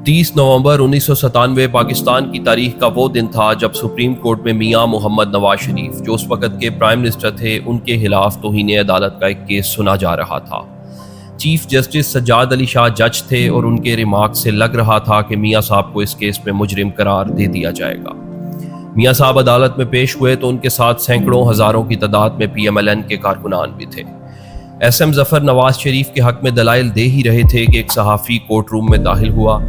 30 नवंबर 1997 पाकिस्तान की तारीख का वो दिन था जब सुप्रीम कोर्ट में मियां मोहम्मद नवाज शरीफ, जो उस वक्त के प्राइम मिनिस्टर थे, उनके खिलाफ तौहीन अदालत का एक केस सुना जा रहा था। चीफ जस्टिस सज्जाद अली शाह जज थे और उनके रिमार्क से लग रहा था कि मियां साहब को इस केस में मुजरिम करार दे दिया जाएगा। मियां साहब अदालत में पेश हुए तो उनके साथ सैकड़ों हज़ारों की तादाद में PMLN के कारकुनान भी थे। SM जफर नवाज शरीफ के हक में दलाइल दे ही रहे थे कि एक सहाफ़ी कोर्ट रूम में दाखिल हुआ,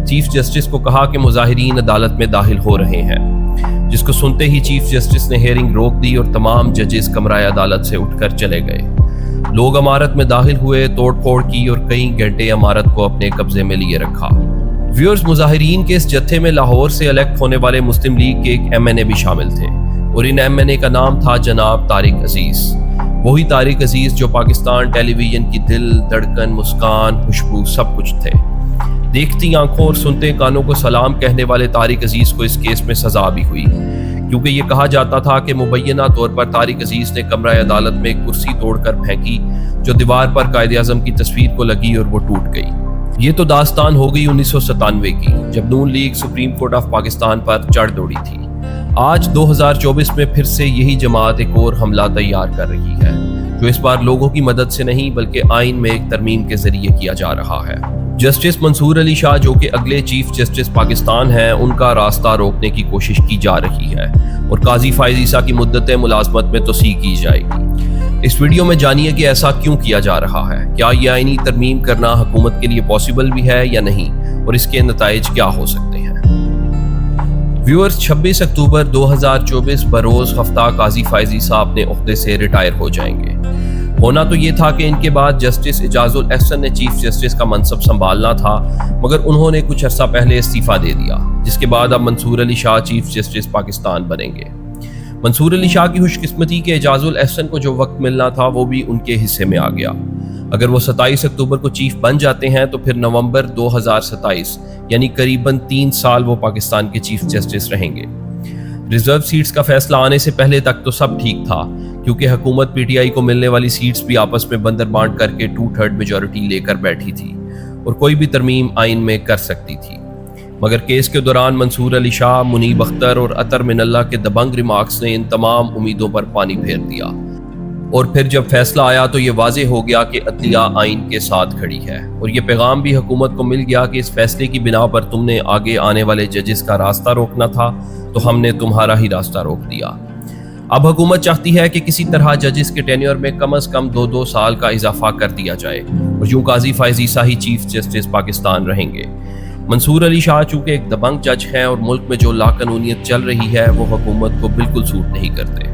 चीफ जस्टिस को कहा कि मुजाहिरीन अदालत में दाखिल हो रहे हैं, जिसको सुनते ही चीफ जस्टिस ने हेयरिंग रोक दी और तमाम जजेस कमरा अदालत से उठकर चले गए। लोग इमारत में दाखिल हुए, तोड़ फोड़ की और कई घंटे इमारत को अपने कब्जे में लिए रखा। व्यूअर्स, मुजाहिरीन के इस जत्थे में लाहौर से इलेक्ट होने वाले मुस्लिम लीग के एक MNA भी शामिल थे और इन MNA का नाम था जनाब तारिक अजीज। वही तारिक अजीज जो पाकिस्तान टेलीविजन की दिल, धड़कन, मुस्कान, खुशबू सब कुछ थे। देखती आंखों और सुनते कानों को सलाम कहने वाले तारिक अजीज को इस केस में सजा भी हुई, क्योंकि ये कहा जाता था कि मुबैना तौर पर तारिक अजीज ने कमरा अदालत में एक कुर्सी तोड़कर फेंकी जो दीवार पर कायद-ए-आज़म की तस्वीर को लगी और वो टूट गई। ये तो दास्तान हो गई 1997 की, जब Noon league supreme court of Pakistan पर चढ़ दौड़ी थी। आज 2024 में फिर से यही जमात एक और हमला तैयार कर रही है, जो इस बार लोगों की मदद से नहीं बल्कि आइन में एक तरमीम के जरिए किया जा रहा है। जस्टिस मंसूर अली शाह, जो कि अगले चीफ जस्टिस पाकिस्तान हैं, उनका रास्ता रोकने की कोशिश की जा रही है और काजी फायज ईसा की मुद्दत मुलाजमत में तोसी की जाएगी। इस वीडियो में जानिए कि ऐसा क्यों किया जा रहा है, क्या यह आईनी तरमीम करना हुकूमत के लिए पॉसिबल भी है या नहीं, और इसके नताइज क्या हो सकते हैं। व्यूअर्स, 26 अक्टूबर 2024 बरोज हफ्ता काजी फायज ईसा अपने ओहदे से रिटायर हो जाएंगे। होना तो ये था कि इनके बाद जस्टिस इजाजुल एहसन ने चीफ जस्टिस का मनसब संभालना था, मगर उन्होंने कुछ अर्सा पहले इस्तीफा दे दिया, जिसके बाद अब मंसूर अली शाह चीफ जस्टिस पाकिस्तान बनेंगे। मंसूर अली शाह की खुशकिस्मती के इजाजुल एहसन को जो वक्त मिलना था वो भी उनके हिस्से में आ गया। अगर वो 27 अक्टूबर को चीफ बन जाते हैं तो फिर नवंबर 2027 यानी करीबन 3 साल वो पाकिस्तान के चीफ जस्टिस रहेंगे। रिजर्व सीट्स का फैसला आने से पहले तक तो सब ठीक था, क्योंकि हुकूमत PTI को मिलने वाली सीट्स भी आपस में बंदर बांट करके 2/3 मेजॉरिटी लेकर बैठी थी और कोई भी तरमीम आइन में कर सकती थी। मगर केस के दौरान मंसूर अली शाह, मुनीब अख्तर और अतर मिनल्ला के दबंग रिमार्क्स ने इन तमाम उम्मीदों पर पानी फेर दिया और फिर जब फैसला आया तो ये वाजे हो गया कि अदलिया आइन के साथ खड़ी है और ये पैगाम भी हुकूमत को मिल गया कि इस फैसले की बिना पर तुमने आगे आने वाले जजेस का रास्ता रोकना था तो हमने तुम्हारा ही रास्ता रोक दिया। अब हुकूमत चाहती है कि किसी तरह जजेस के टेन्योर में कम से कम 2-2 साल का इजाफा कर दिया जाए और यूं काजी फायज ईसा ही चीफ जस्टिस पाकिस्तान रहेंगे। मंसूर अली शाह चूँकि एक दबंग जज हैं और मुल्क में जो लाकानूनियत चल रही है वो हुकूमत को बिल्कुल सूट नहीं करते।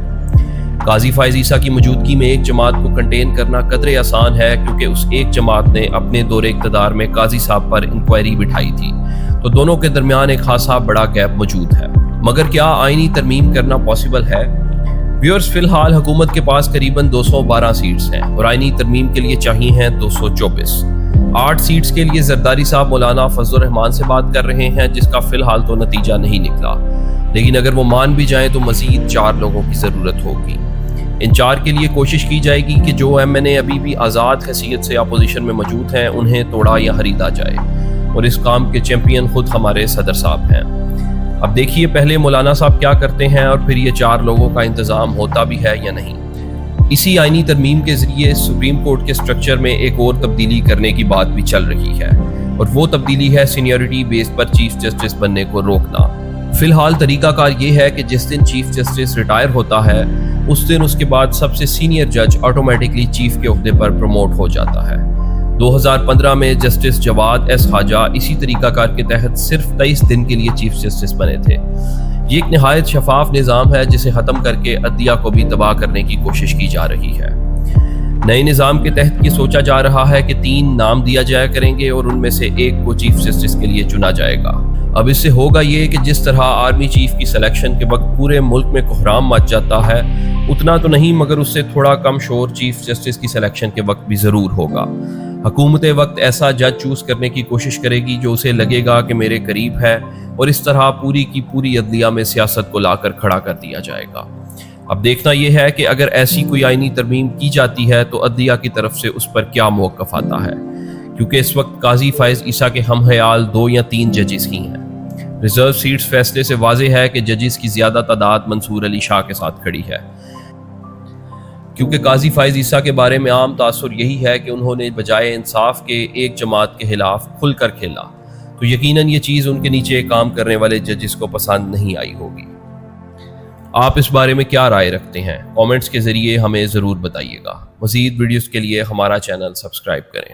काजी फायज ईसा की मौजूदगी में एक जमात को कंटेन करना कदरे आसान है, क्योंकि उस एक जमात ने अपने दौरे इक़्तिदार में काजी साहब पर इंक्वायरी बिठाई थी, तो दोनों के दरमियान एक खासा बड़ा गैप मौजूद है। मगर क्या आईनी तरमीम करना पॉसिबल है? व्यूअर्स, फिलहाल हुकूमत के पास करीबन 212 सीट्स हैं और आईनी तरमीम के लिए चाहिए हैं 224। 8 सीट्स के लिए जरदारी साहब मौलाना फजल रहमान से बात कर रहे हैं, जिसका फिलहाल तो नतीजा नहीं निकला, लेकिन अगर वो मान भी जाएं तो मजीद 4 लोगों की ज़रूरत होगी। इन 4 के लिए कोशिश की जाएगी कि जो MNA अभी भी आज़ाद हैसियत से अपोजिशन में मौजूद हैं उन्हें तोड़ा या खरीदा जाए, और इस काम के चैंपियन खुद हमारे सदर साहब हैं। अब देखिए पहले मौलाना साहब क्या करते हैं और फिर ये 4 लोगों का इंतज़ाम होता भी है या नहीं। इसी आईनी तरमीम के ज़रिए सुप्रीम कोर्ट के स्ट्रक्चर में एक और तब्दीली करने की बात भी चल रही है, और वो तब्दीली है सीनियरिटी बेस पर चीफ जस्टिस बनने को रोकना। फिलहाल तरीकाकार ये है कि जिस दिन चीफ जस्टिस रिटायर होता है उस दिन उसके बाद सबसे सीनियर जज ऑटोमेटिकली चीफ के ओहदे पर प्रमोट हो जाता है। 2015 में जस्टिस जवाद एस खाजा इसी तरीकाकार के तहत सिर्फ 23 दिन के लिए चीफ जस्टिस बने थे। ये एक निहायत शफाफ निज़ाम है जिसे ख़त्म करके अदलिया को भी तबाह करने की कोशिश की जा रही है। नए निज़ाम के तहत ये सोचा जा रहा है कि 3 नाम दिया जाया करेंगे और उनमें से एक को चीफ जस्टिस के लिए चुना जाएगा। अब इससे होगा ये कि जिस तरह आर्मी चीफ की सिलेक्शन के वक्त पूरे मुल्क में कोहराम मच जाता है, उतना तो नहीं मगर उससे थोड़ा कम शोर चीफ जस्टिस की सिलेक्शन के वक्त भी ज़रूर होगा। हुकूमत वक्त ऐसा जज चूज़ करने की कोशिश करेगी जो उसे लगेगा कि मेरे करीब है, और इस तरह पूरी की पूरी अदलिया में सियासत को लाकर खड़ा कर दिया जाएगा। अब देखना यह है कि अगर ऐसी कोई आईनी तरमीम की जाती है तो अदलिया की तरफ से उस पर क्या मौक़िफ़ आता है। کیونکہ اس وقت قاضی فائز عیسیٰ کے ہم خیال 2 یا 3 ججز ہی ہیں۔ ریزرو سیٹس فیصلے سے واضح ہے کہ ججز کی زیادہ تعداد منصور علی شاہ کے ساتھ کھڑی ہے، کیونکہ قاضی فائز عیسیٰ کے بارے میں عام تاثر یہی ہے کہ انہوں نے بجائے انصاف کے ایک جماعت کے خلاف کھل کر کھیلا، تو یقیناً یہ چیز ان کے نیچے کام کرنے والے ججز کو پسند نہیں آئی ہوگی۔ آپ اس بارے میں کیا رائے رکھتے ہیں؟ کامنٹس کے ذریعے ہمیں ضرور بتائیے گا۔ مزید ویڈیوز کے لیے ہمارا چینل سبسکرائب کریں۔